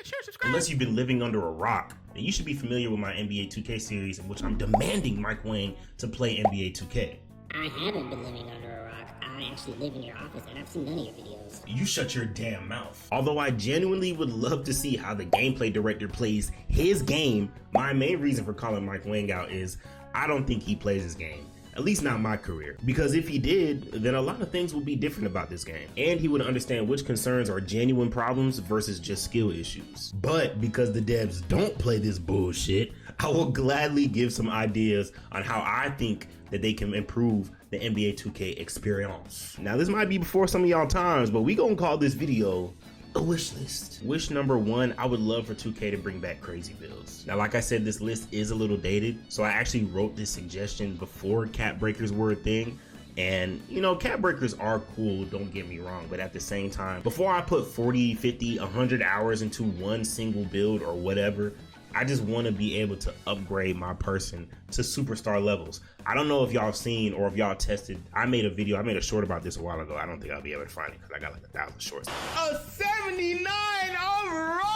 share, subscribe. Unless you've been living under a rock, then you should be familiar with my NBA 2K series in which I'm demanding Mike Wang to play NBA 2K. I haven't been living under a rock. I actually live in your office and I've seen none of your videos. You shut your damn mouth. Although I genuinely would love to see how the gameplay director plays his game, my main reason for calling Mike Wang out is I don't think he plays his game. At least not my career. Because if he did, then a lot of things would be different about this game. And he would understand which concerns are genuine problems versus just skill issues. But because the devs don't play this bullshit, I will gladly give some ideas on how I think that they can improve the NBA 2K experience. Now this might be before some of y'all times, but we gonna call this video a wish list. Wish number one, I would love for 2K to bring back crazy builds. Now, like I said, this list is a little dated, so I actually wrote this suggestion before cap breakers were a thing. And you know, cap breakers are cool, don't get me wrong, but at the same time, before I put 40, 50, 100 hours into one single build or whatever, I just want to be able to upgrade my person to superstar levels. I don't know if y'all seen or if y'all tested. I made a short about this a while ago. I don't think I'll be able to find it because I got like 1,000 shorts. A 79 overall!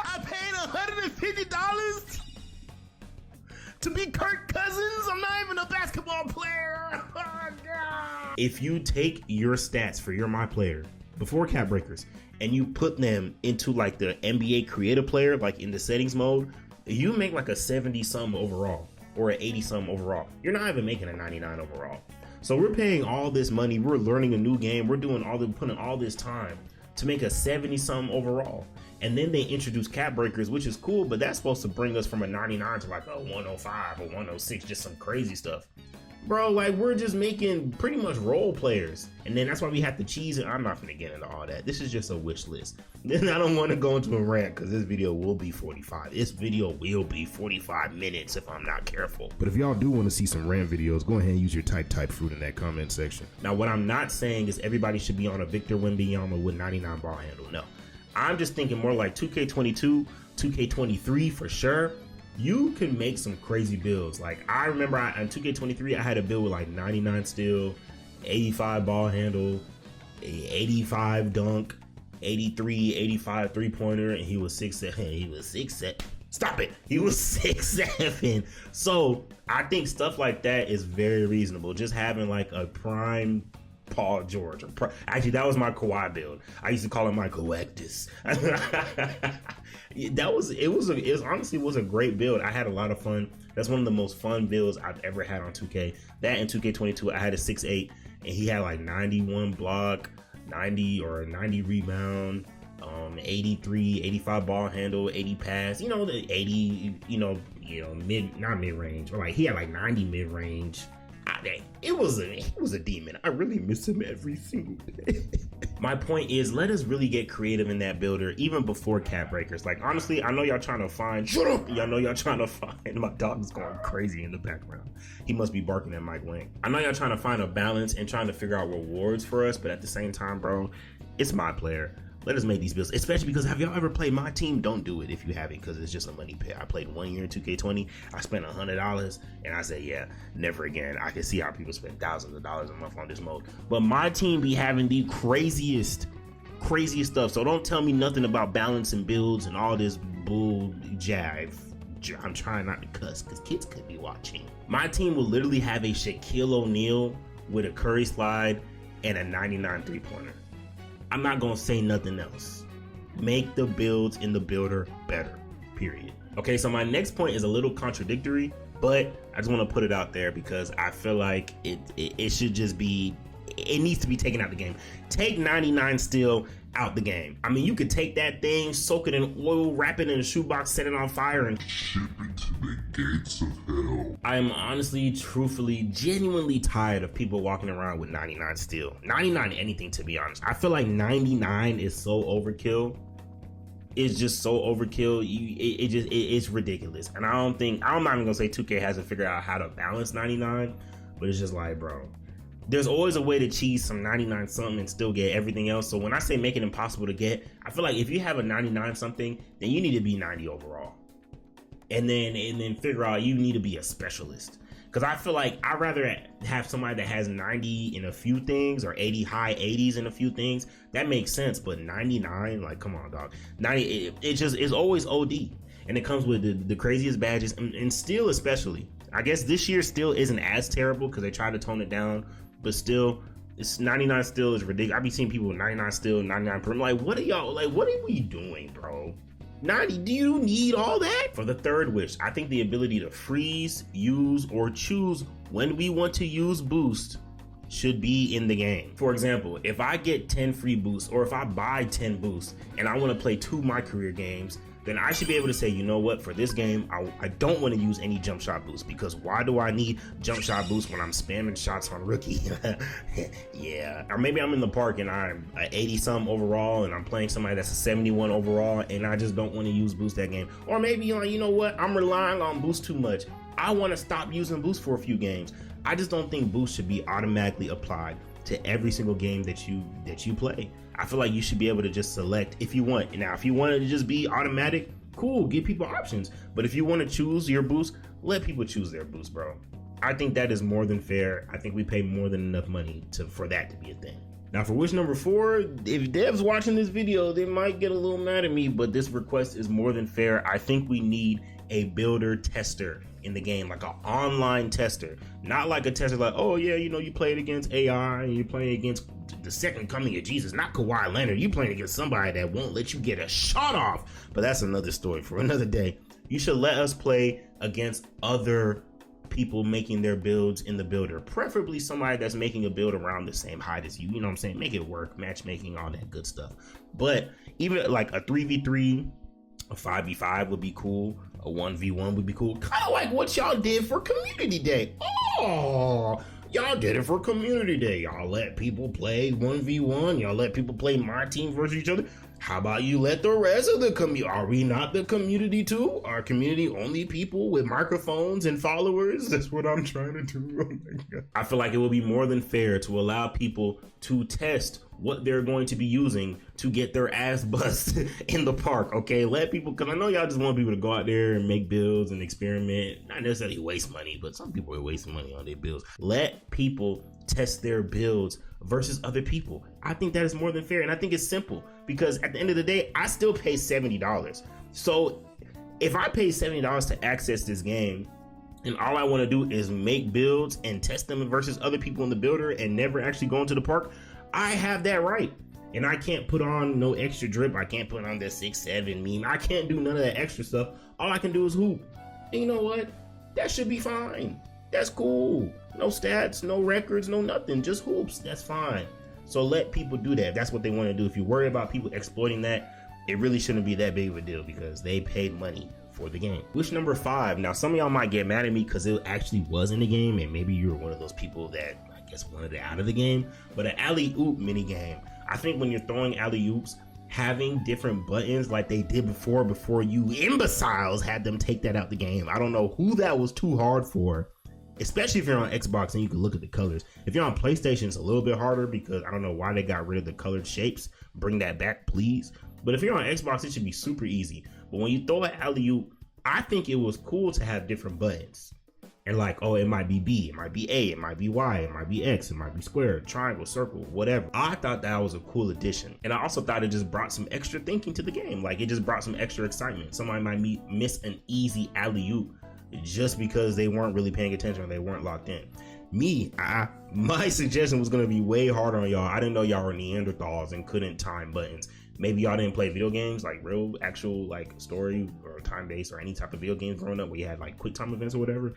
I paid $150 to be Kirk Cousins? I'm not even a basketball player. Oh, God. If you take your stats for your my player before cap breakers and you put them into like the NBA creative player, like in the settings mode, you make like a 70 something overall or an 80 something overall. You're not even making a 99 overall. So we're paying all this money, we're learning a new game, we're doing putting all this time to make a 70 something overall. And then they introduce cap breakers, which is cool, but that's supposed to bring us from a 99 to like a 105 or 106, just some crazy stuff. Bro, like we're just making pretty much role players. And then that's why we have to cheese it. I'm not gonna get into all that. This is just a wish list. Then I don't want to go into a rant because this video will be 45. This video will be 45 minutes if I'm not careful. But if y'all do want to see some rant videos, go ahead and use your type fruit in that comment section. Now, what I'm not saying is everybody should be on a Victor Wembanyama with 99 ball handle. No, I'm just thinking more like 2K22, 2K23 for sure. You can make some crazy builds. Like I remember on 2K23, I had a build with like 99 steal, 85 ball handle, 85 dunk, 83, 85 three-pointer, and he was 6'7". He was 6'7". Stop it. He was 6'7". So I think stuff like that is very reasonable. Just having like a prime Paul George. Actually, that was my Kawhi build. I used to call him my Coactus. It honestly was a great build. I had a lot of fun. That's one of the most fun builds I've ever had on 2K. That and 2K22, I had a 6'8", and he had like 91 block, 90 rebound, 83, 85 ball handle, 80 pass. You know, the 80, not mid range, but like he had like 90 mid range. He was a demon. I really miss him every single day. My point is, let us really get creative in that builder, even before cap breakers. Like, honestly, I know y'all trying to find, shut up! Y'all know y'all trying to find, my dog is going crazy in the background. He must be barking at Mike Wang. I know y'all trying to find a balance and trying to figure out rewards for us, but at the same time, bro, it's my player. Let us make these builds, especially because have y'all ever played my team? Don't do it if you haven't, because it's just a money pit. I played 1 year in 2K20. I spent $100, and I said, yeah, never again. I can see how people spend thousands of dollars a month on this mode. But my team be having the craziest stuff. So don't tell me nothing about balancing builds and all this bull jive. I'm trying not to cuss because kids could be watching. My team will literally have a Shaquille O'Neal with a Curry slide and a 99 three-pointer. I'm not gonna say nothing else. Make the builds in the builder better, period. Okay, so my next point is a little contradictory, but I just want to put it out there because I feel like it should just be, it needs to be taken out the game. Take 99 still out the game. I mean, you could take that thing, soak it in oil, wrap it in a shoebox, set it on fire, and ship it to the gates of hell. I am honestly, truthfully, genuinely tired of people walking around with 99 still. 99 anything, to be honest. I feel like 99 is so overkill. It's just so overkill. It's ridiculous. And I'm not even gonna say 2K hasn't figured out how to balance 99, but it's just like, bro, there's always a way to cheese some 99 something and still get everything else. So when I say make it impossible to get, I feel like if you have a 99 something, then you need to be 90 overall. And then figure out you need to be a specialist. Because I feel like I'd rather have somebody that has 90 in a few things or 80 high 80s in a few things. That makes sense. But 99, like, come on, dog. 90, it just is always OD. And it comes with the craziest badges and steel especially. I guess this year still isn't as terrible because they tried to tone it down. But still, it's 99 still is ridiculous. I be seeing people with 99 still, 99 per. I'm like, what are y'all, like, what are we doing, bro? 90, do you need all that? For the third wish, I think the ability to freeze, use, or choose when we want to use boost should be in the game. For example, if I get 10 free boosts, or if I buy 10 boosts and I want to play 2 My Career games, then I should be able to say, you know what, for this game, I don't want to use any jump shot boost, because why do I need jump shot boost when I'm spamming shots on rookie? Yeah. Or maybe I'm in the park and I'm 80 something overall and I'm playing somebody that's a 71 overall and I just don't want to use boost that game. Or maybe, like, you know what, I'm relying on boost too much. I want to stop using boost for a few games. I just don't think boost should be automatically applied to every single game that you play. I feel like you should be able to just select if you want. Now, if you want it to just be automatic, cool, give people options. But if you want to choose your boost, let people choose their boost, bro. I think that is more than fair. I think we pay more than enough money for that to be a thing. Now, for wish number 4, if Dev's watching this video, they might get a little mad at me, but this request is more than fair. I think we need a builder tester in the game, like an online tester, not like a tester like, oh yeah, you know, you played against AI and you're playing against the second coming of Jesus, not Kawhi Leonard. You playing against somebody that won't let you get a shot off. But that's another story for another day. You should let us play against other people making their builds in the builder, preferably somebody that's making a build around the same height as you. You know what I'm saying? Make it work, matchmaking, all that good stuff. But even like a 3v3, a 5v5 would be cool. A 1v1 would be cool. Kind of like what y'all did for Community Day. Oh, y'all did it for Community Day. Y'all let people play 1v1. Y'all let people play my team versus each other. How about you let the rest of the community? Are we not the community too? Are community only people with microphones and followers? That's what I'm trying to do. Oh my God. I feel like it would be more than fair to allow people to test what they're going to be using to get their ass bust in the park. Okay, let people, because I know y'all just want people to go out there and make builds and experiment, not necessarily waste money, but some people are wasting money on their builds. Let people test their builds versus other people. I think that is more than fair, and I think it's simple, because at the end of the day, I still pay $70. So if I pay $70 to access this game, and all I want to do is make builds and test them versus other people in the builder and never actually go into the park, I have that right. And I can't put on no extra drip. I can't put on the 6'7" meme. I can't do none of that extra stuff. All I can do is hoop. And you know what? That should be fine. That's cool. No stats, no records, no nothing. Just hoops. That's fine. So let people do that. That's what they want to do. If you worry about people exploiting that, it really shouldn't be that big of a deal, because they paid money for the game. Wish number 5. Now, some of y'all might get mad at me because it actually was in the game, and maybe you're one of those people that I guess wanted it out of the game. But an alley-oop mini game. I think when you're throwing alley-oops, having different buttons like they did before you imbeciles had them take that out the game. I don't know who that was too hard for, especially if you're on Xbox and you can look at the colors. If you're on PlayStation, it's a little bit harder because I don't know why they got rid of the colored shapes. Bring that back, please. But if you're on Xbox, it should be super easy. But when you throw an alley-oop, I think it was cool to have different buttons. And like, oh, it might be B, it might be A, it might be Y, it might be X, it might be square, triangle, circle, whatever. I thought that was a cool addition. And I also thought it just brought some extra thinking to the game. Like, it just brought some extra excitement. Somebody might miss an easy alley-oop just because they weren't really paying attention or they weren't locked in. My suggestion was going to be way harder on y'all. I didn't know y'all were Neanderthals and couldn't time buttons. Maybe y'all didn't play video games, like real, actual, like story or time-based or any type of video games growing up where you had like quick time events or whatever.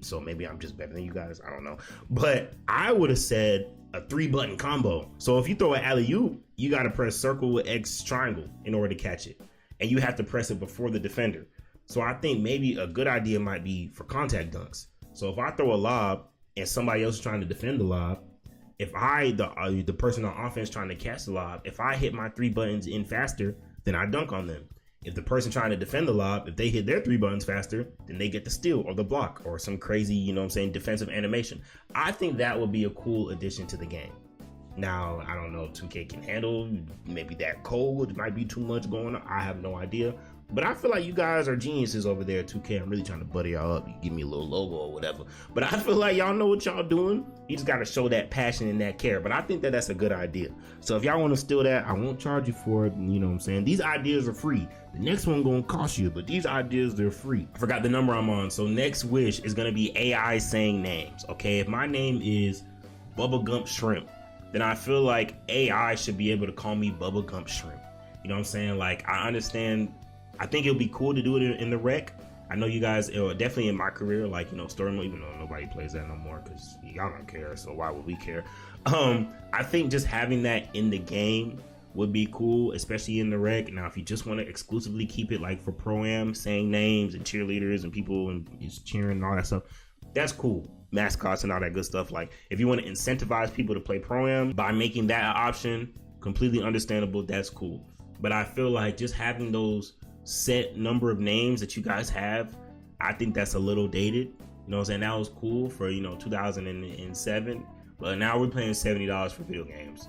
So maybe I'm just better than you guys. I don't know. But I would have said a 3-button combo. So if you throw an alley-oop, you got to press circle with X triangle in order to catch it. And you have to press it before the defender. So I think maybe a good idea might be for contact dunks. So if I throw a lob and somebody else is trying to defend the lob, if the person on offense trying to catch the lob, if I hit my 3 buttons in faster, then I dunk on them. If the person trying to defend the lob, if they hit their 3 buttons faster, then they get the steal or the block or some crazy, you know what I'm saying, defensive animation. I think that would be a cool addition to the game. Now, I don't know if 2K can handle maybe that cold. It might be too much going on. I have no idea. But I feel like you guys are geniuses over there at 2K. I'm really trying to buddy y'all up. You give me a little logo or whatever. But I feel like y'all know what y'all doing. You just got to show that passion and that care. But I think that that's a good idea. So if y'all want to steal that, I won't charge you for it. You know what I'm saying? These ideas are free. The next one going to cost you. But these ideas, they're free. I forgot the number I'm on. So next wish is going to be AI saying names. Okay, if my name is Bubba Gump Shrimp, then I feel like AI should be able to call me Bubba Gump Shrimp. You know what I'm saying? Like, I understand. I think it'll be cool to do it in the rec. I know you guys, definitely in my career, like, you know, story mode, even though nobody plays that no more because y'all don't care, so why would we care? I think just having that in the game would be cool, especially in the rec. Now, if you just want to exclusively keep it like for pro-am, saying names and cheerleaders and people and just cheering and all that stuff, that's cool. Mascots and all that good stuff. Like, if you want to incentivize people to play pro-am by making that an option, completely understandable, that's cool. But I feel like just having those set number of names that you guys have, I think that's a little dated. You know what I'm saying? That was cool for, you know, 2007, but now we're paying $70 for video games.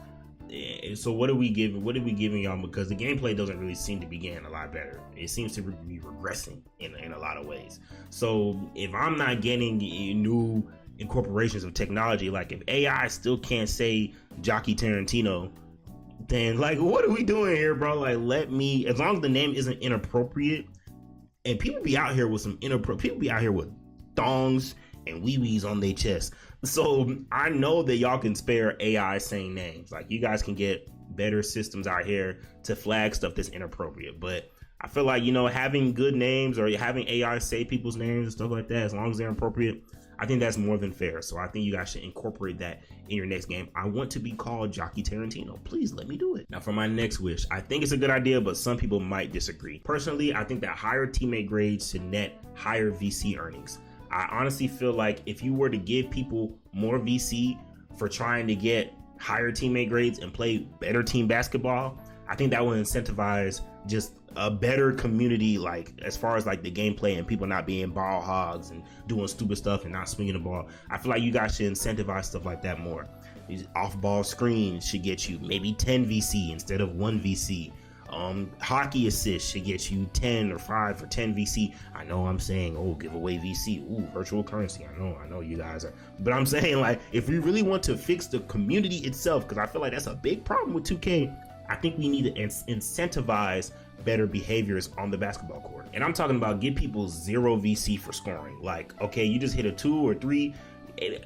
So what are we giving y'all? Because the gameplay doesn't really seem to be getting a lot better. It seems to be regressing in a lot of ways. So if I'm not getting new incorporations of technology, like if AI still can't say Jockey Tarantino, then like, what are we doing here, bro? Like, let me, as long as the name isn't inappropriate, and people be out here with some people be out here with thongs and wee-wees on their chest. So I know that y'all can spare AI saying names. Like, you guys can get better systems out here to flag stuff that's inappropriate. But I feel like, you know, having good names or having AI say people's names and stuff like that, as long as they're appropriate, I think that's more than fair. So I think you guys should incorporate that in your next game. I want to be called Jockey Tarantino. Please let me do it. Now for my next wish, I think it's a good idea, but some people might disagree. Personally, I think that higher teammate grades should net higher VC earnings. I honestly feel like if you were to give people more VC for trying to get higher teammate grades and play better team basketball, I think that would incentivize just a better community, like as far as like the gameplay and people not being ball hogs and doing stupid stuff and not swinging the ball. I feel like you guys should incentivize stuff like that more. These off-ball screens should get you maybe 10 VC instead of 1 VC. Hockey assists should get you 10 or 5 for 10 VC. I know I'm saying, oh, give away VC. Ooh, virtual currency. I know you guys are. But I'm saying, like, if we really want to fix the community itself, because I feel like that's a big problem with 2K, I think we need to incentivize better behaviors on the basketball court. And I'm talking about give people 0 VC for scoring. Like, okay, you just hit a 2 or 3,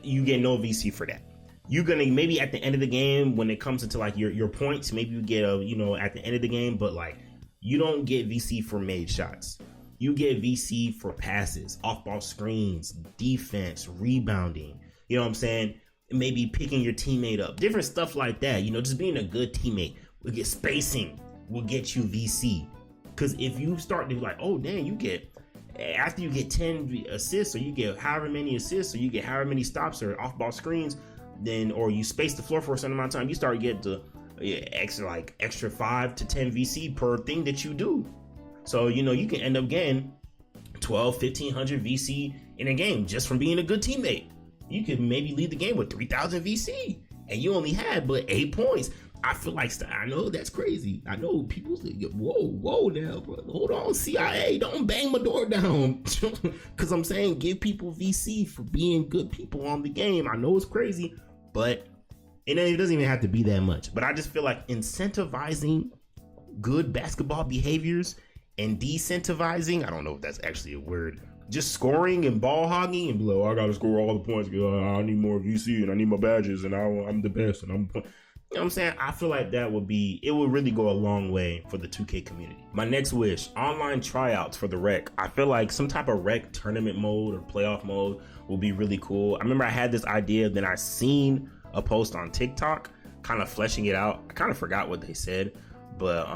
you get no VC for that. You're gonna maybe at the end of the game, when it comes into like your points, maybe you get a, you know, at the end of the game, but like you don't get VC for made shots. You get VC for passes, off ball screens, defense, rebounding. You know what I'm saying? Maybe picking your teammate up, different stuff like that. You know, just being a good teammate. Will get spacing, will get you VC. Because if you start to like, oh dang, you get, after you get 10 assists, or you get however many assists, or you get however many stops or off ball screens, then, or you space the floor for a certain amount of time, you start getting to extra 5 to 10 VC per thing that you do. So, you know, you can end up getting 1,500 VC in a game just from being a good teammate. You could maybe lead the game with 3,000 VC and you only had but 8 points. I feel like, I know that's crazy. I know people say, whoa now, bro. Hold on, CIA, don't bang my door down. Because I'm saying give people VC for being good people on the game. I know it's crazy, but it doesn't even have to be that much. But I just feel like incentivizing good basketball behaviors and decentivizing, I don't know if that's actually a word, just scoring and ball hogging and be like, oh, I got to score all the points. I need more VC and I need my badges and I'm the best and I'm... You know what I'm saying? I feel like it would really go a long way for the 2K community. My next wish, online tryouts for the rec. I feel like some type of rec tournament mode or playoff mode will be really cool. I remember I had this idea, then I seen a post on TikTok kind of fleshing it out. I kind of forgot what they said, but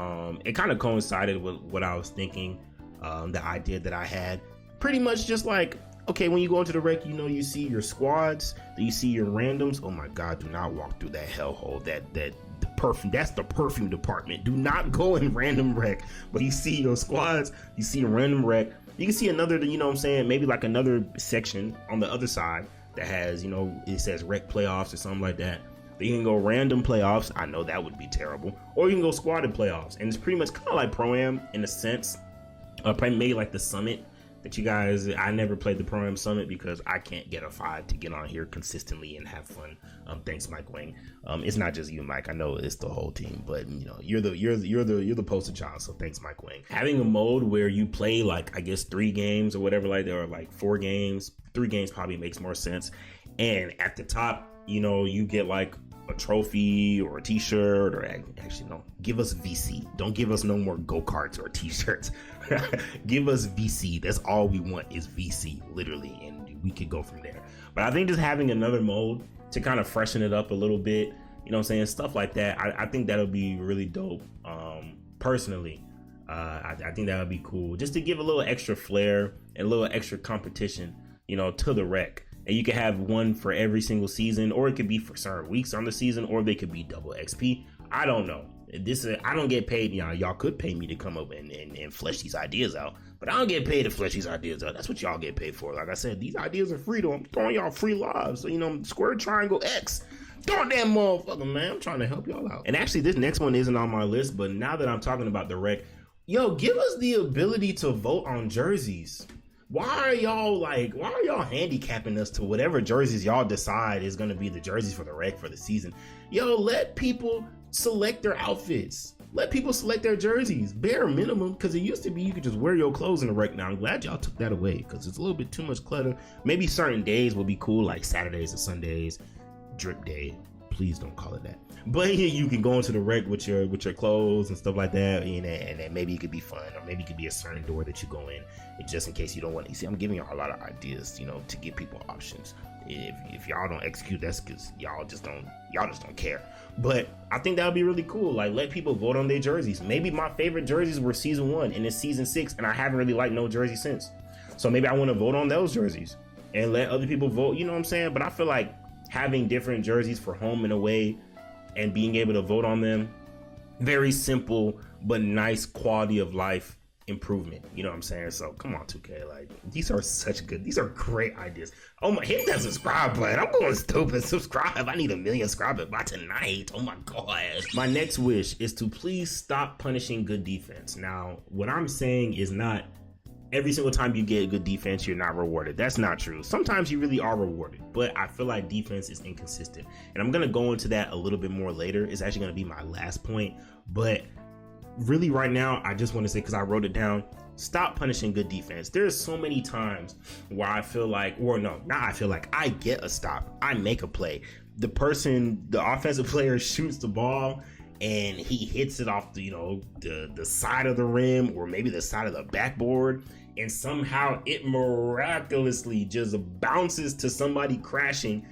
it kind of coincided with what I was thinking, the idea that I had. Pretty much just like, okay, when you go into the rec, you know, you see your squads, you see your randoms. Oh my God, do not walk through that hellhole. The perfume, that's the perfume department. Do not go in random rec. But you see your squads, you see a random rec. You can see another, you know what I'm saying, maybe like another section on the other side that has, you know, it says rec playoffs or something like that. You can go random playoffs. I know that would be terrible. Or you can go squatted playoffs. And it's pretty much kind of like Pro-Am in a sense. Probably maybe like the Summit that you guys, I never played the Pro-Am Summit because I can't get a 5 to get on here consistently and have fun. Thanks, Mike Wang. It's not just you, Mike. I know it's the whole team, but you know, you're the poster child. So thanks, Mike Wang. Having a mode where you play like, I guess 3 games or whatever, like there are like 4 games, 3 games probably makes more sense. And at the top, you know, you get like a trophy or a t-shirt, or actually no, give us VC. Don't give us no more go-karts or t-shirts. Give us VC. That's all we want is VC, literally, and we could go from there. But I think just having another mode to kind of freshen it up a little bit, you know what I'm saying, stuff like that, I think that'll be really dope. Personally, I think that would be cool, just to give a little extra flair and a little extra competition, you know, to the rec. And you could have one for every single season, or it could be for certain weeks on the season, or they could be double XP. I don't know. I don't get paid. Y'all could pay me to come up and flesh these ideas out, but I don't get paid to flesh these ideas out. That's what y'all get paid for. Like I said, these ideas are free, though. I'm throwing y'all free lives. So, you know, square triangle X. Don't that motherfucker, man. I'm trying to help y'all out. And actually, this next one isn't on my list, but now that I'm talking about the rec, yo, give us the ability to vote on jerseys. Why are y'all handicapping us to whatever jerseys y'all decide is going to be the jerseys for the rec for the season? Yo, let people select their outfits. Let people select their jerseys, bare minimum, because it used to be you could just wear your clothes in the rec. Now, I'm glad y'all took that away because it's a little bit too much clutter. Maybe certain days will be cool, like Saturdays and Sundays, drip day. Please don't call it that. But you can go into the rec with your clothes and stuff like that, and then maybe it could be fun, or maybe it could be a certain door that you go in, just in case you don't want to. You see, I'm giving y'all a lot of ideas, you know, to give people options. If y'all don't execute, that's because y'all just don't care. But I think that would be really cool. Like, let people vote on their jerseys. Maybe my favorite jerseys were season 1 and it's season 6, and I haven't really liked no jersey since. So maybe I want to vote on those jerseys and let other people vote. You know what I'm saying? But I feel like having different jerseys for home and away and being able to vote on them, very simple but nice quality of life improvement. You know what I'm saying? So come on, 2K, like these are great ideas. Oh my, hit that subscribe button. I'm going stupid. Subscribe. I need 1 million subscribers by tonight. Oh my god. My next wish is to please stop punishing good defense. Now, what I'm saying is not every single time you get good defense, you're not rewarded. That's not true. Sometimes you really are rewarded, but I feel like defense is inconsistent. And I'm going to go into that a little bit more later. It's actually going to be my last point. But really right now, I just want to say, because I wrote it down, stop punishing good defense. There's so many times where I feel like, I get a stop. I make a play. The offensive player shoots the ball and he hits it off the side of the rim, or maybe the side of the backboard, and somehow it miraculously just bounces to somebody crashing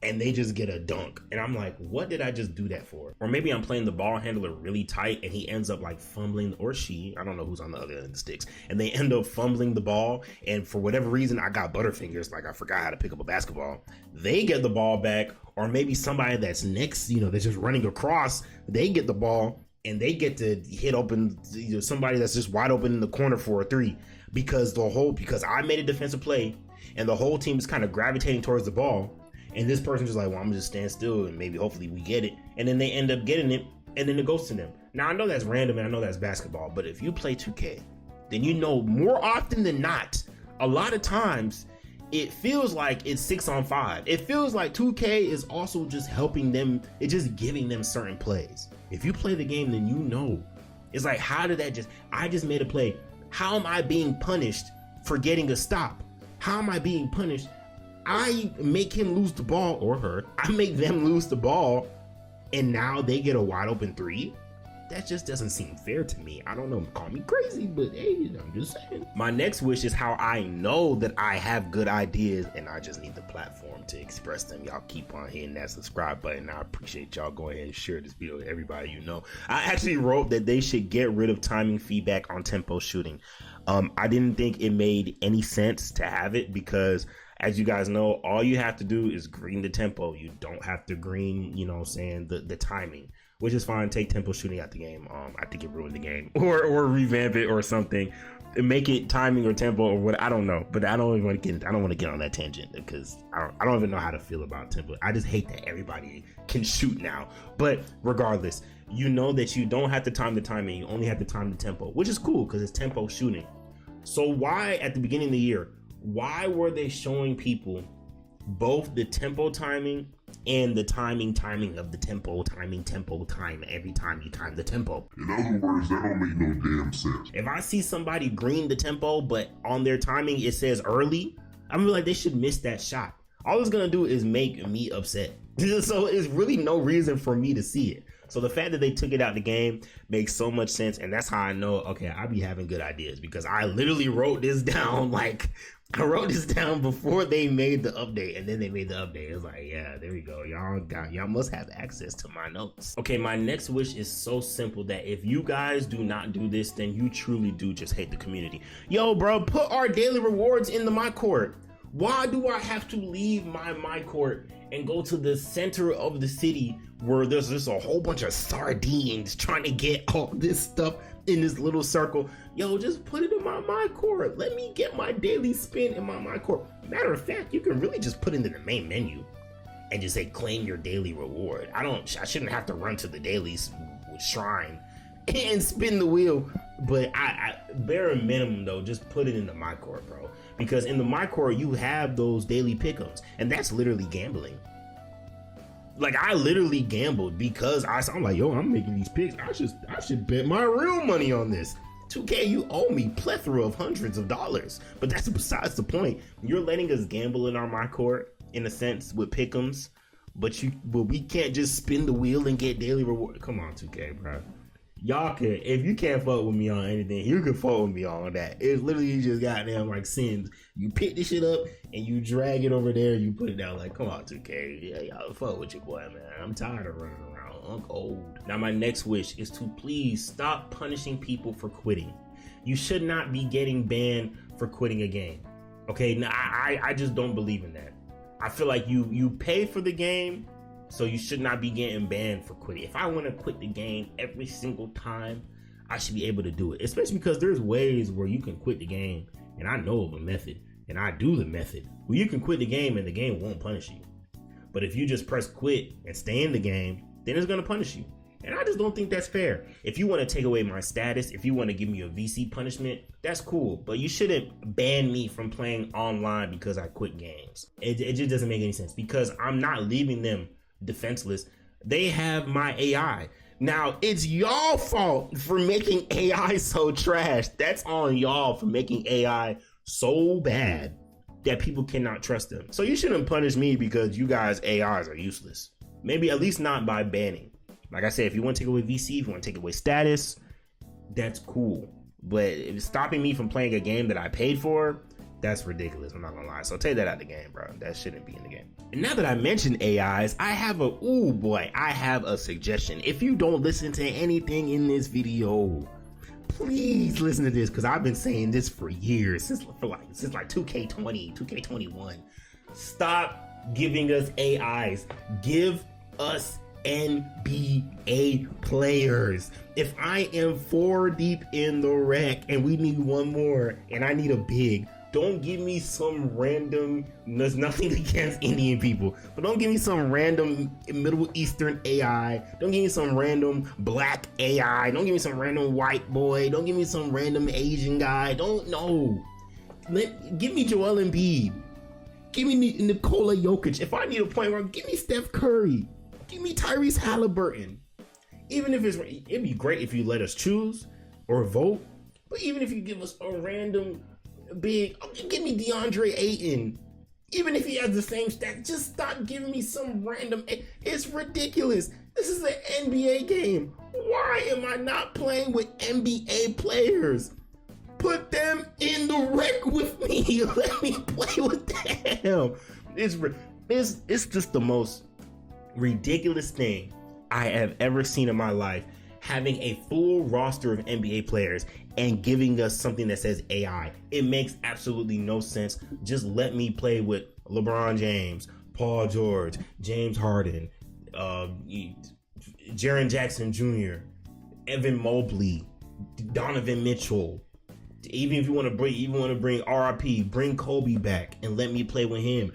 and they just get a dunk. And I'm like, what did I just do that for? Or maybe I'm playing the ball handler really tight and he ends up like fumbling, or she, I don't know who's on the other end of the sticks, and they end up fumbling the ball. And for whatever reason, I got butterfingers, like I forgot how to pick up a basketball. They get the ball back, or maybe somebody that's next, that's just running across, they get the ball and they get to hit open somebody that's just wide open in the corner for a 3, because I made a defensive play and the whole team is kind of gravitating towards the ball. And this person's just like, well, I'm gonna just stand still and maybe hopefully we get it. And then they end up getting it, and then it goes to them. Now, I know that's random and I know that's basketball, but if you play 2K, then more often than not, a lot of times, it feels like it's 6-on-5. It feels like 2K is also just helping them, it's just giving them certain plays. If you play the game, then it's like, I just made a play. How am I being punished for getting a stop? How am I being punished? I make him lose the ball, or her. I make them lose the ball, and now they get a wide open 3. That just doesn't seem fair to me. I don't know, call me crazy, but hey, I'm just saying. My next wish is how I know that I have good ideas and I just need the platform to express them. Y'all keep on hitting that subscribe button. I appreciate y'all. Go ahead and share this video with everybody you know. I actually wrote that they should get rid of timing feedback on tempo shooting. I didn't think it made any sense to have it because, as you guys know, all you have to do is green the tempo. You don't have to green, the timing, which is fine. Take tempo shooting out the game. I think it ruined the game, or revamp it or something. make it timing or tempo or what, I don't know, but I don't want to get on that tangent because I don't even know how to feel about tempo. I just hate that everybody can shoot now. But regardless, you know that you don't have to time the timing, you only have to time the tempo, which is cool because it's tempo shooting. So why at the beginning of the year, why were they showing people both the tempo timing and the timing of the tempo time every time you time the tempo? In other words, that don't make no damn sense. If I see somebody green the tempo, but on their timing it says early, I'm gonna be like, they should miss that shot. All it's gonna do is make me upset. So it's really no reason for me to see it. So the fact that they took it out the game makes so much sense, and that's how I know, okay, I be having good ideas because I literally wrote this down. Like, I wrote this down before they made the update, and then they made the update. It was like, yeah, there we go. Y'all must have access to my notes. Okay, my next wish is so simple that if you guys do not do this, then you truly do just hate the community. Yo, bro, put our daily rewards in the my court. Why do I have to leave my court and go to the center of the city where there's just a whole bunch of sardines trying to get all this stuff in this little circle? Yo, just put it in my court. Let me get my daily spin in my court. Matter of fact, you can really just put it in the main menu and just say claim your daily reward. I shouldn't have to run to the daily shrine and spin the wheel. But I bare minimum though, just put it in the my court, bro. Because in the my court you have those daily pick'ems, and that's literally gambling. Like, I literally gambled because I'm like, yo, I'm making these picks. I should bet my real money on this. 2K, you owe me plethora of hundreds of dollars. But that's besides the point. You're letting us gamble in our my court in a sense with pick'ems, but we can't just spin the wheel and get daily reward. Come on, 2K, bro. Y'all can, if you can't fuck with me on anything, you can fuck with me on that. It's literally just goddamn like Sims. You pick this shit up and you drag it over there, you put it down. Like, come on, 2K. Yeah, y'all fuck with your boy, man. I'm tired of running around. I'm old. Now, my next wish is to please stop punishing people for quitting. You should not be getting banned for quitting a game. Okay, now I just don't believe in that. I feel like you pay for the game, so you should not be getting banned for quitting. If I want to quit the game every single time, I should be able to do it. Especially because there's ways where you can quit the game, and I know of a method, and I do the method, where you can quit the game and the game won't punish you. But if you just press quit and stay in the game, then it's going to punish you. And I just don't think that's fair. If you want to take away my status, if you want to give me a VC punishment, that's cool. But you shouldn't ban me from playing online because I quit games. It just doesn't make any sense, because I'm not leaving them defenseless. They have my AI. Now, it's y'all fault for making AI so trash. That's on y'all for making AI so bad that people cannot trust them. So you shouldn't punish me because you guys AIs are useless. Maybe at least not by banning. Like I said, if you want to take away VC, if you want to take away status, that's cool. But if it's stopping me from playing a game that I paid for, that's ridiculous. I'm not gonna lie. So take that out of the game, bro. That shouldn't be in the game. And now that I mentioned AIs, I have a suggestion. If you don't listen to anything in this video, please listen to this, because I've been saying this for years, since like 2K20, 2K21. Stop giving us AIs. Give us NBA players. If I am 4 deep in the rack and we need one more and I need a big, don't give me some random, there's nothing against Indian people, but don't give me some random Middle Eastern AI. Don't give me some random black AI. Don't give me some random white boy. Don't give me some random Asian guy. Give me Joel Embiid. Give me Nikola Jokic. If I need a point guard, give me Steph Curry. Give me Tyrese Halliburton. Even if it'd be great if you let us choose or vote, but even if you give us a random big, give me DeAndre Ayton. Even if he has the same stat, just stop giving me some random. It's ridiculous. This is an NBA game. Why am I not playing with NBA players? Put them in the wreck with me. Let me play with them. It's just the most ridiculous thing I have ever seen in my life, having a full roster of NBA players and giving us something that says AI. It makes absolutely no sense. Just let me play with LeBron James, Paul George, James Harden, Jaren Jackson Jr., Evan Mobley, Donovan Mitchell, Even if you want to bring RIP, bring Kobe back and let me play with him.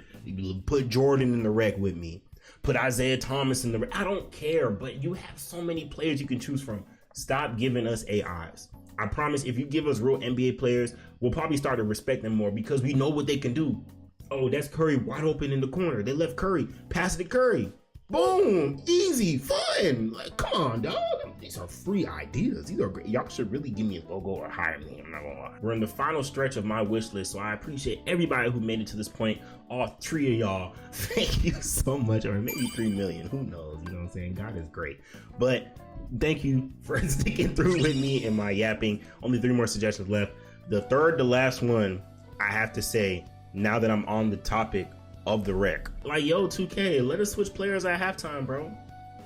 Put Jordan in the rec with me. Put Isaiah Thomas in the rec. I don't care, but you have so many players you can choose from. Stop giving us AIs. I promise if you give us real NBA players, we'll probably start to respect them more because we know what they can do. Oh, that's Curry wide open in the corner. They left Curry. Pass it to Curry. Boom. Easy. Fun. Like, come on, dog. These are free ideas. These are great. Y'all should really give me a logo or hire me. I'm not gonna lie. We're in the final stretch of my wish list, so I appreciate everybody who made it to this point. All 3 of y'all. Thank you so much. Or maybe 3 million. Who knows? You know what I'm saying? God is great. But thank you for sticking through with me and my yapping. Only 3 more suggestions left. The third to last one, I have to say, now that I'm on the topic of the rec, like, yo, 2K, let us switch players at halftime, bro.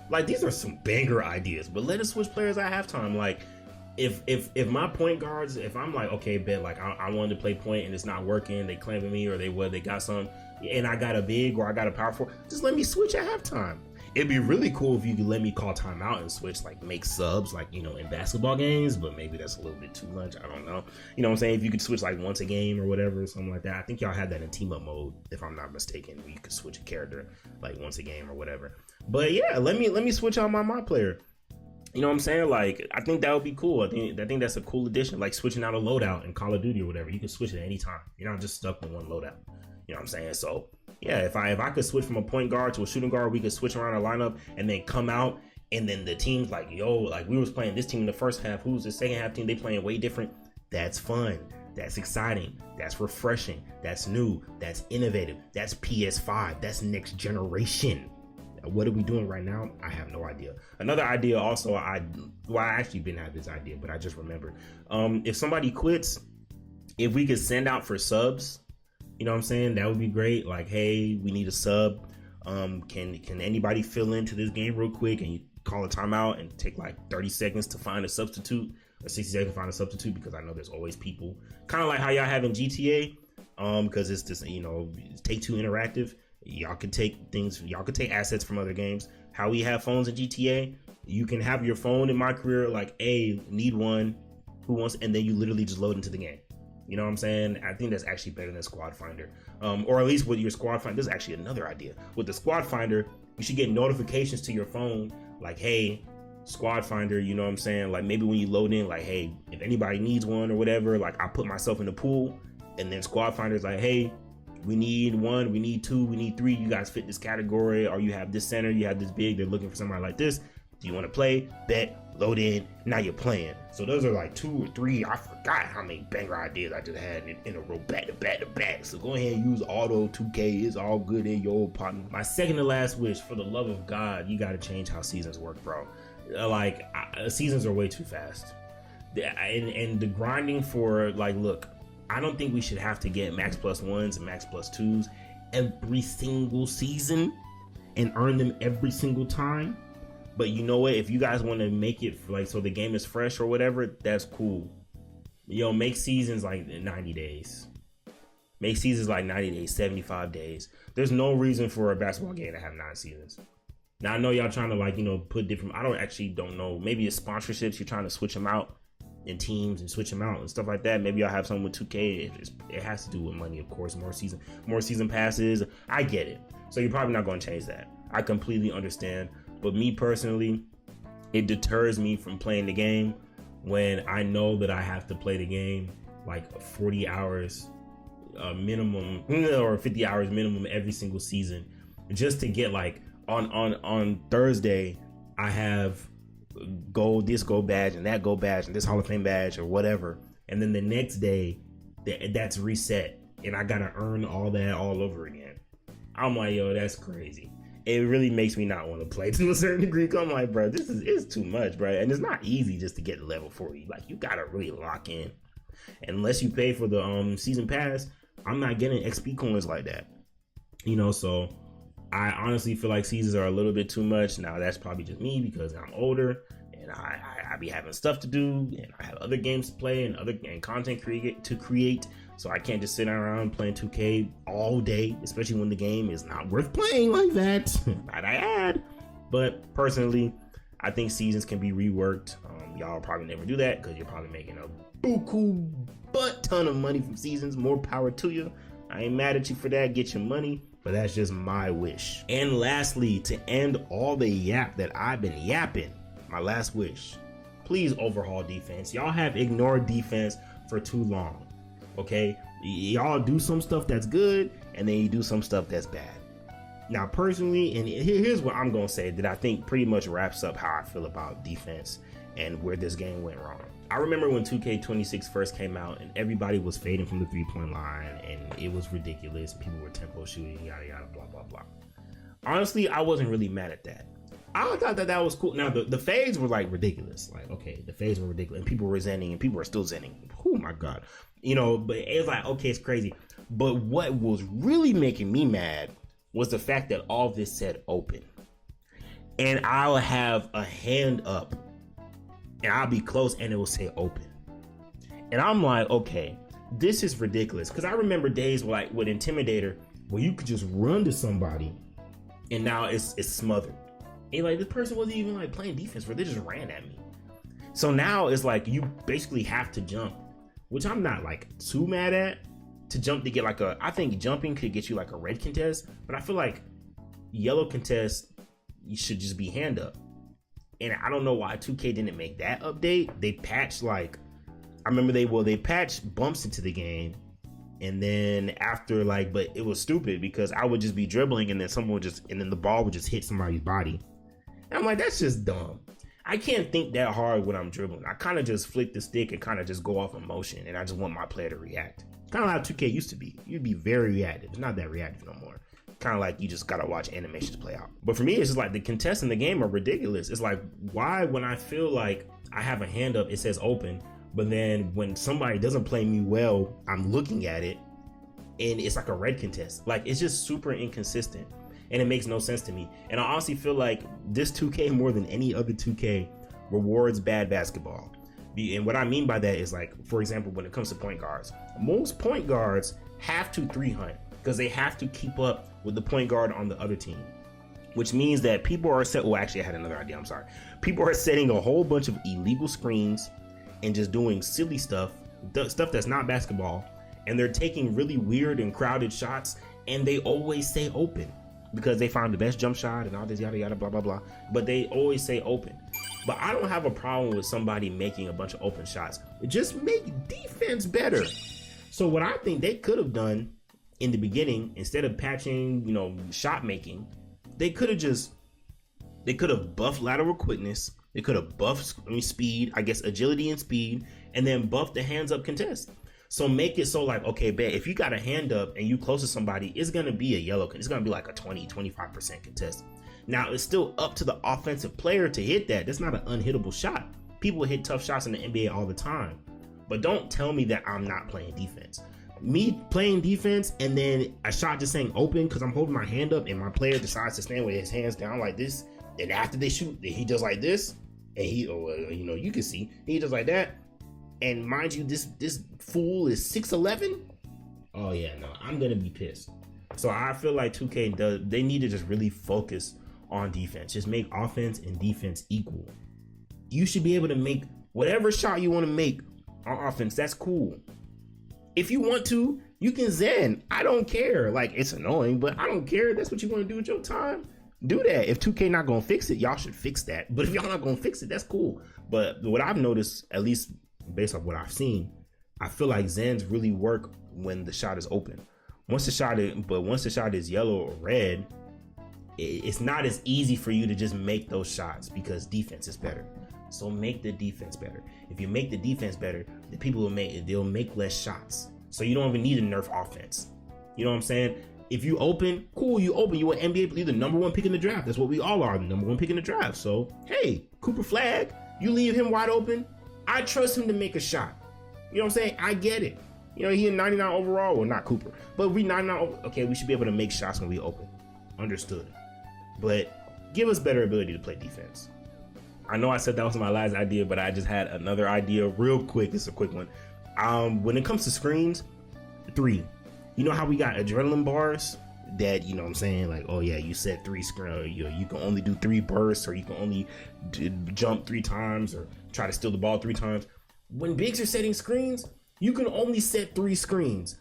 Like, these are some banger ideas, but let us switch players at halftime. Like, if my point guards, if I'm like, okay, bet, like, I wanted to play point and it's not working, they claiming me, or they got some, and I got a big or I got a power forward, just let me switch at halftime. It'd be really cool if you could let me call timeout and switch, like make subs, like, you know, in basketball games, but maybe that's a little bit too much. I don't know. You know what I'm saying? If you could switch like once a game or whatever, something like that. I think y'all had that in team up mode, if I'm not mistaken, where you could switch a character like once a game or whatever. But yeah, let me switch out my player. You know what I'm saying? Like, I think that would be cool. I think that's a cool addition, like switching out a loadout in Call of Duty or whatever. You can switch it at any time. You're not just stuck with one loadout. You know what I'm saying? So yeah, if I could switch from a point guard to a shooting guard, we could switch around our lineup and then come out, and then the team's like, yo, like we was playing this team in the first half, who's the second half team, they playing way different. That's fun. That's exciting. That's refreshing. That's new. That's innovative. That's PS5. That's next generation. What are we doing right now? I have no idea. Another idea also, I actually didn't have this idea, but I just remembered. If somebody quits, if we could send out for subs, you know what I'm saying? That would be great. Like, hey, we need a sub. Can anybody fill into this game real quick? And you call a timeout and take like 30 seconds to find a substitute, or 60 seconds to find a substitute, because I know there's always people. Kind of like how y'all have in GTA, because it's just, you know, Take-Two Interactive. Y'all could take assets from other games. How we have phones in GTA, you can have your phone in my career, like, hey, need one, who wants, and then you literally just load into the game. You know what I'm saying? I think that's actually better than Squad Finder. Or at least with your Squad Finder, this is actually another idea. With the Squad Finder, you should get notifications to your phone, like, hey, Squad Finder, you know what I'm saying? Like, maybe when you load in, like, hey, if anybody needs one or whatever, like, I put myself in the pool, and then Squad Finder's like, hey, we need 1, we need 2, we need 3, you guys fit this category, or you have this center, you have this big, they're looking for somebody like this. Do you want to play? Bet, load in, now you're playing. So those are like 2 or 3. I forgot how many banger ideas I just had in a row, back to back to back. So go ahead and use Auto 2K. It's all good in your old partner. My second to last wish, for the love of God, you got to change how seasons work, bro. Seasons are way too fast. And the grinding for, like, look, I don't think we should have to get max plus 1s and max plus 2s every single season and earn them every single time. But you know what? If you guys want to make it like so the game is fresh or whatever, that's cool. Yo, make seasons like 90 days. Make seasons like 90 days, 75 days. There's no reason for a basketball game to have 9 seasons. Now I know y'all trying to, like, you know, put different. I don't know. Maybe it's sponsorships. You're trying to switch them out in teams and switch them out and stuff like that. Maybe y'all have something with 2K. It has to do with money, of course. More season passes. I get it. So you're probably not going to change that. I completely understand. But me personally, it deters me from playing the game when I know that I have to play the game like 40 hours minimum, or 50 hours minimum every single season, just to get, like, on Thursday I have this gold badge and that gold badge and this Hall of Fame badge or whatever, and then the next day that's reset and I gotta earn all that all over again. I'm like, yo, that's crazy. It really makes me not want to play to a certain degree. I'm like, bro, it's too much, bro. And it's not easy just to get to level 40. Like, you gotta really lock in. Unless you pay for the season pass, I'm not getting XP coins like that. You know, so I honestly feel like seasons are a little bit too much. Now that's probably just me because I'm older and I be having stuff to do and I have other games to play and content to create. So I can't just sit around playing 2K all day, especially when the game is not worth playing like that. Might I add? But personally, I think seasons can be reworked. Y'all probably never do that because you're probably making a buku butt ton of money from seasons. More power to you. I ain't mad at you for that. Get your money. But that's just my wish. And lastly, to end all the yap that I've been yapping, my last wish, please overhaul defense. Y'all have ignored defense for too long. Okay? Y'all do some stuff that's good, and then you do some stuff that's bad. Now, personally, and here's what I'm going to say that I think pretty much wraps up how I feel about defense and where this game went wrong. I remember when 2K26 first came out and everybody was fading from the 3-point line and it was ridiculous. People were tempo shooting, yada, yada, blah, blah, blah. Honestly, I wasn't really mad at that. I thought that was cool. Now, the fades were like ridiculous. Like, okay, the fades were ridiculous and people were zenning and people were still zenning. Oh my God. You know, but it was like, okay, it's crazy. But what was really making me mad was the fact that all of this said open. And I'll have a hand up and I'll be close and it will say open. And I'm like, okay, this is ridiculous. Because I remember days like with Intimidator where you could just run to somebody and now it's smothered. And like, this person wasn't even like playing defense, where they just ran at me. So now it's like you basically have to jump, which I'm not like too mad at, to jump to get like I think jumping could get you like a red contest, but I feel like yellow contest, you should just be hand up. And I don't know why 2K didn't make that update. They patched like, I remember they patched bumps into the game. And then after like, but it was stupid because I would just be dribbling and then and then the ball would just hit somebody's body. And I'm like, that's just dumb. I can't think that hard when I'm dribbling. I kind of just flick the stick and kind of just go off emotion. And I just want my player to react. Kind of how 2K used to be. You'd be very reactive. It's not that reactive no more. Kind of like you just gotta watch animations play out. But for me, it's just like the contests in the game are ridiculous. It's like, why when I feel like I have a hand up, it says open, but then when somebody doesn't play me well, I'm looking at it and it's like a red contest. Like, it's just super inconsistent and it makes no sense to me. And I honestly feel like this 2K more than any other 2K rewards bad basketball. And what I mean by that is, like, for example, when it comes to point guards, most point guards have to 3-hunt because they have to keep up with the point guard on the other team, which means that people are actually I had another idea. I'm sorry. People are setting a whole bunch of illegal screens and just doing silly stuff that's not basketball. And they're taking really weird and crowded shots and they always say open because they found the best jump shot and all this yada, yada, blah, blah, blah. But they always say open. But I don't have a problem with somebody making a bunch of open shots. Just make defense better. So what I think they could have done in the beginning, instead of patching, shot making, they could have buffed lateral quickness. They could have buffed speed, I guess agility and speed, and then buff the hands up contest. So make it so like, okay, bet if you got a hand up and you close to somebody, it's going to be a yellow. It's going to be like a 20-25% contest. Now, it's still up to the offensive player to hit that. That's not an unhittable shot. People hit tough shots in the NBA all the time. But don't tell me that I'm not playing defense. Me playing defense and then a shot just saying open because I'm holding my hand up and my player decides to stand with his hands down like this. And after they shoot, he does like this. And you can see, he does like that. And mind you, this fool is 6'11". Oh yeah, no, I'm going to be pissed. So I feel like 2K they need to just really focus on defense. Just make offense and defense equal. You should be able to make whatever shot you want to make on offense. That's cool. If you want to, you can zen. I don't care. Like, it's annoying, but I don't care. That's what you want to do with your time. Do that. If 2K not going to fix it, y'all should fix that. But if y'all not going to fix it, that's cool. But what I've noticed, at least based off what I've seen, I feel like zens really work when the shot is open. Once the shot is yellow or red, it's not as easy for you to just make those shots because defense is better. So make the defense better. If you make the defense better, the people they'll make less shots. So you don't even need to nerf offense. You know what I'm saying? If you open, cool, you open. You an NBA player, the number one pick in the draft. That's what we all are, the number one pick in the draft. So, hey, Cooper Flag, you leave him wide open. I trust him to make a shot. You know what I'm saying? I get it. He in 99 overall. Well, not Cooper, but we 99. Okay, we should be able to make shots when we open. Understood. But give us better ability to play defense. I know I said that was my last idea, but I just had another idea real quick. It's a quick one. When it comes to screens, 3. You know how we got adrenaline bars that, you know what I'm saying? Like, oh yeah, you set 3 screen, you can only do 3 bursts, or you can only jump 3 times, or try to steal the ball 3 times. When bigs are setting screens, you can only set 3 screens.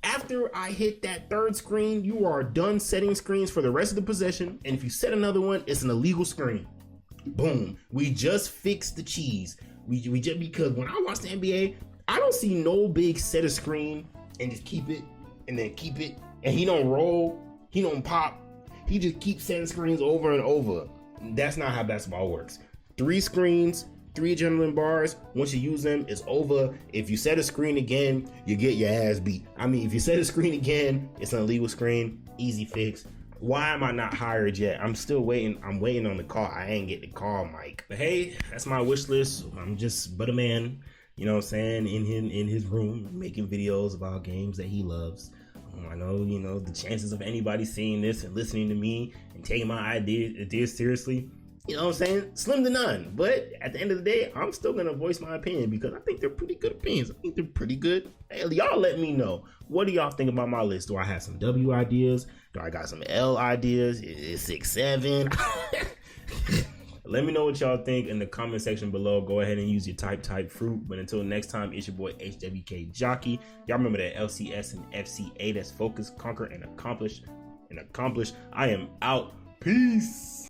After I hit that 3rd screen, you are done setting screens for the rest of the possession. And if you set another one, it's an illegal screen. Boom. We just fixed the cheese. We just, because when I watch the NBA, I don't see no big set a screen and just keep it and then keep it. And he don't roll, he don't pop. He just keeps setting screens over and over. That's not how basketball works. 3 screens, 3 adrenaline bars. Once you use them, it's over. If you set a screen again, you get your ass beat. I mean, if you set a screen again, it's an illegal screen. Easy fix. Why am I not hired yet? I'm still waiting. I'm waiting on the call. I ain't get the call, Mike. But hey, that's my wish list. I'm just but a man, you know what I'm saying, in his room, making videos about games that he loves. I know, you know, the chances of anybody seeing this and listening to me and taking my ideas seriously, you know what I'm saying, slim to none. But at the end of the day, I'm still gonna voice my opinion because I think they're pretty good opinions. I think they're pretty good. Hey, y'all let me know. What do y'all think about my list? Do I have some W ideas? Do I got some L ideas? Is 6, 7? Let me know what y'all think in the comment section below. Go ahead and use your type fruit. But until next time, it's your boy HWK Jockey. Y'all remember that LCS and FCA, that's focus, conquer, and accomplish. I am out. Peace.